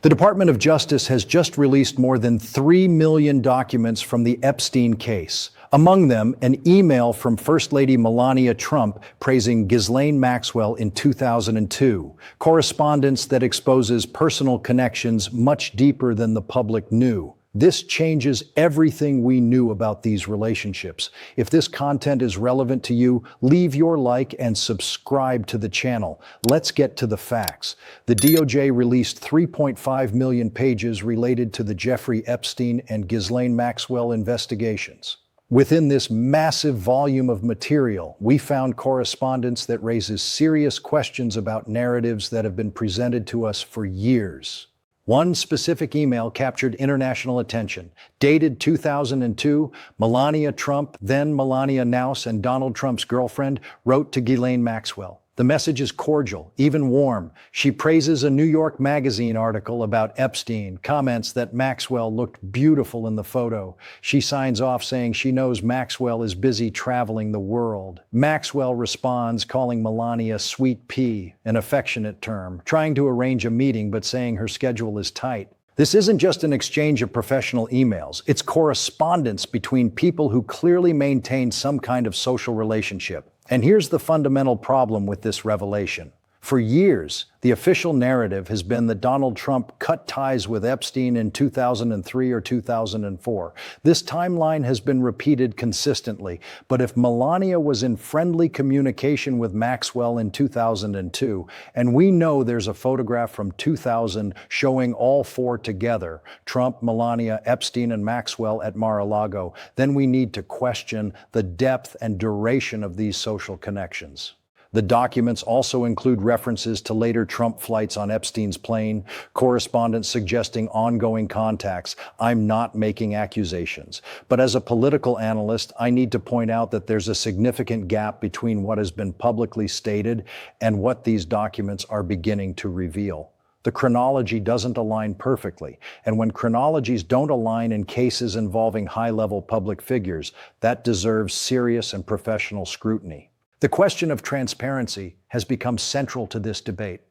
The Department of Justice has just released more than 3 million documents from the Epstein case. Among them, an email from First Lady Melania Trump praising Ghislaine Maxwell in 2002, correspondence that exposes personal connections much deeper than the public knew. This changes everything we knew about these relationships. If this content is relevant to you, leave your like and subscribe to the channel. Let's get to the facts. The DOJ released 3.5 million pages related to the Jeffrey Epstein and Ghislaine Maxwell investigations. Within this massive volume of material, we found correspondence that raises serious questions about narratives that have been presented to us for years. One specific email captured international attention. Dated 2002, Melania Trump, then Melania Naus and Donald Trump's girlfriend, wrote to Ghislaine Maxwell. The message is cordial, even warm. She praises a New York Magazine article about Epstein, comments that Maxwell looked beautiful in the photo. She signs off saying she knows Maxwell is busy traveling the world. Maxwell responds calling Melania Sweet Pea, an affectionate term, trying to arrange a meeting but saying her schedule is tight. This isn't just an exchange of professional emails, it's correspondence between people who clearly maintain some kind of social relationship. And here's the fundamental problem with this revelation. For years, the official narrative has been that Donald Trump cut ties with Epstein in 2003 or 2004. This timeline has been repeated consistently, but if Melania was in friendly communication with Maxwell in 2002, and we know there's a photograph from 2000 showing all four together, Trump, Melania, Epstein, and Maxwell at Mar-a-Lago, then we need to question the depth and duration of these social connections. The documents also include references to later Trump flights on Epstein's plane, correspondence suggesting ongoing contacts. I'm not making accusations. But as a political analyst, I need to point out that there's a significant gap between what has been publicly stated and what these documents are beginning to reveal. The chronology doesn't align perfectly, and when chronologies don't align in cases involving high-level public figures, that deserves serious and professional scrutiny. The question of transparency has become central to this debate.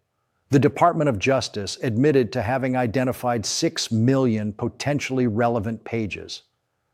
The Department of Justice admitted to having identified 6 million potentially relevant pages.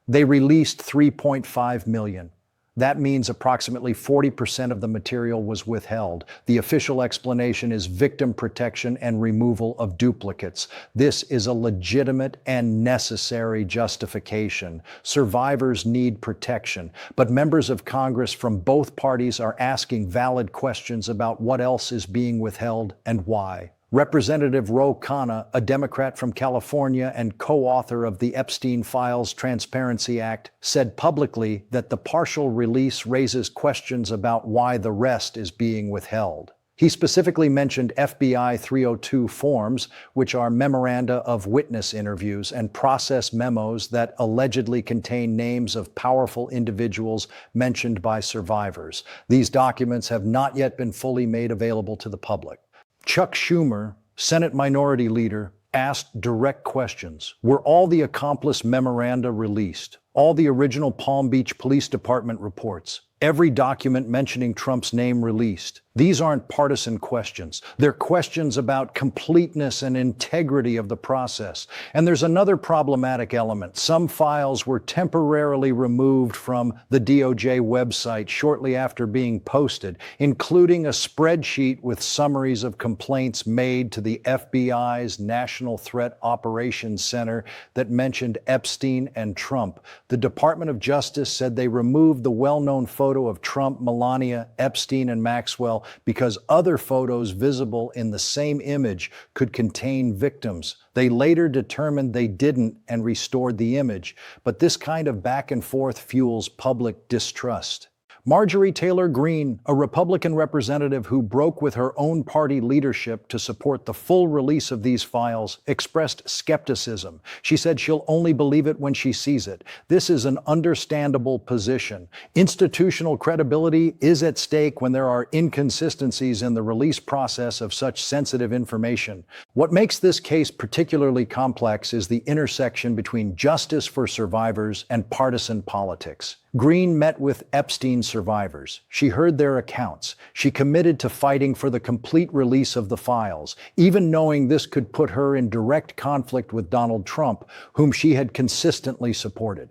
They released 3.5 million. That means approximately 40% of the material was withheld. The official explanation is victim protection and removal of duplicates. This is a legitimate and necessary justification. Survivors need protection, but members of Congress from both parties are asking valid questions about what else is being withheld and why. Representative Ro Khanna, a Democrat from California and co-author of the Epstein Files Transparency Act, said publicly that the partial release raises questions about why the rest is being withheld. He specifically mentioned FBI 302 forms, which are memoranda of witness interviews and process memos that allegedly contain names of powerful individuals mentioned by survivors. These documents have not yet been fully made available to the public. Chuck Schumer, Senate Minority Leader, asked direct questions. Were all the accomplice memoranda released? All the original Palm Beach Police Department reports? Every document mentioning Trump's name released? These aren't partisan questions. They're questions about completeness and integrity of the process. And there's another problematic element. Some files were temporarily removed from the DOJ website shortly after being posted, including a spreadsheet with summaries of complaints made to the FBI's National Threat Operations Center that mentioned Epstein and Trump. The Department of Justice said they removed the well-known photo of Trump, Melania, Epstein, and Maxwell because other photos visible in the same image could contain victims. They later determined they didn't and restored the image, but this kind of back and forth fuels public distrust. Marjorie Taylor Greene, a Republican representative who broke with her own party leadership to support the full release of these files, expressed skepticism. She said she'll only believe it when she sees it. This is an understandable position. Institutional credibility is at stake when there are inconsistencies in the release process of such sensitive information. What makes this case particularly complex is the intersection between justice for survivors and partisan politics. Green met with Epstein survivors. She heard their accounts. She committed to fighting for the complete release of the files, even knowing this could put her in direct conflict with Donald Trump, whom she had consistently supported.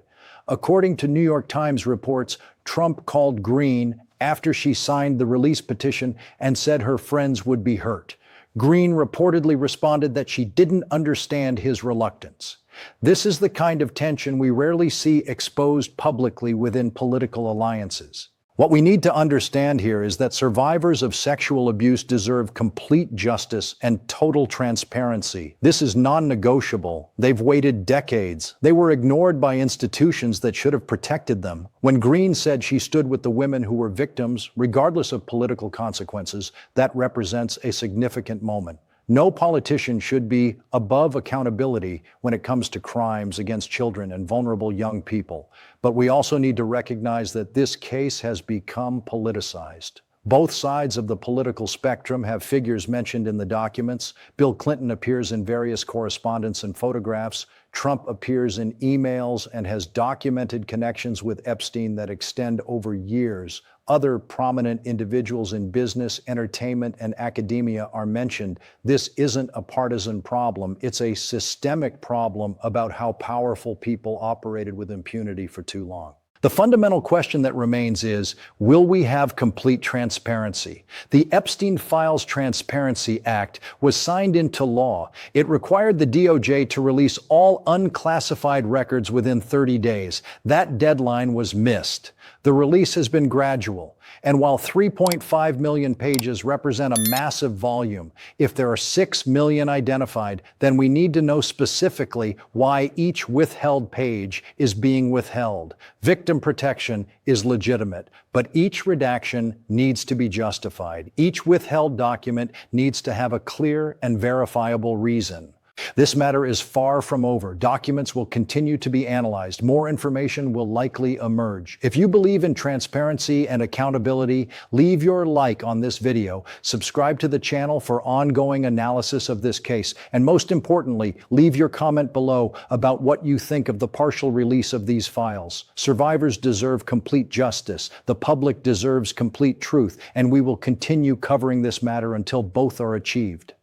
According to New York Times reports, Trump called Green after she signed the release petition and said her friends would be hurt. Green reportedly responded that she didn't understand his reluctance. This is the kind of tension we rarely see exposed publicly within political alliances. What we need to understand here is that survivors of sexual abuse deserve complete justice and total transparency. This is non-negotiable. They've waited decades. They were ignored by institutions that should have protected them. When Green said she stood with the women who were victims, regardless of political consequences, that represents a significant moment. No politician should be above accountability when it comes to crimes against children and vulnerable young people. But we also need to recognize that this case has become politicized. Both sides of the political spectrum have figures mentioned in the documents. Bill Clinton appears in various correspondence and photographs. Trump appears in emails and has documented connections with Epstein that extend over years. Other prominent individuals in business, entertainment, and academia are mentioned. This isn't a partisan problem. It's a systemic problem about how powerful people operated with impunity for too long. The fundamental question that remains is, will we have complete transparency? The Epstein Files Transparency Act was signed into law. It required the DOJ to release all unclassified records within 30 days. That deadline was missed. The release has been gradual. And while 3.5 million pages represent a massive volume, if there are 6 million identified, then we need to know specifically why each withheld page is being withheld. Victim protection is legitimate, but each redaction needs to be justified. Each withheld document needs to have a clear and verifiable reason. This matter is far from over. Documents will continue to be analyzed. More information will likely emerge. If you believe in transparency and accountability, leave your like on this video, subscribe to the channel for ongoing analysis of this case, and most importantly, leave your comment below about what you think of the partial release of these files. Survivors deserve complete justice. The public deserves complete truth, and we will continue covering this matter until both are achieved.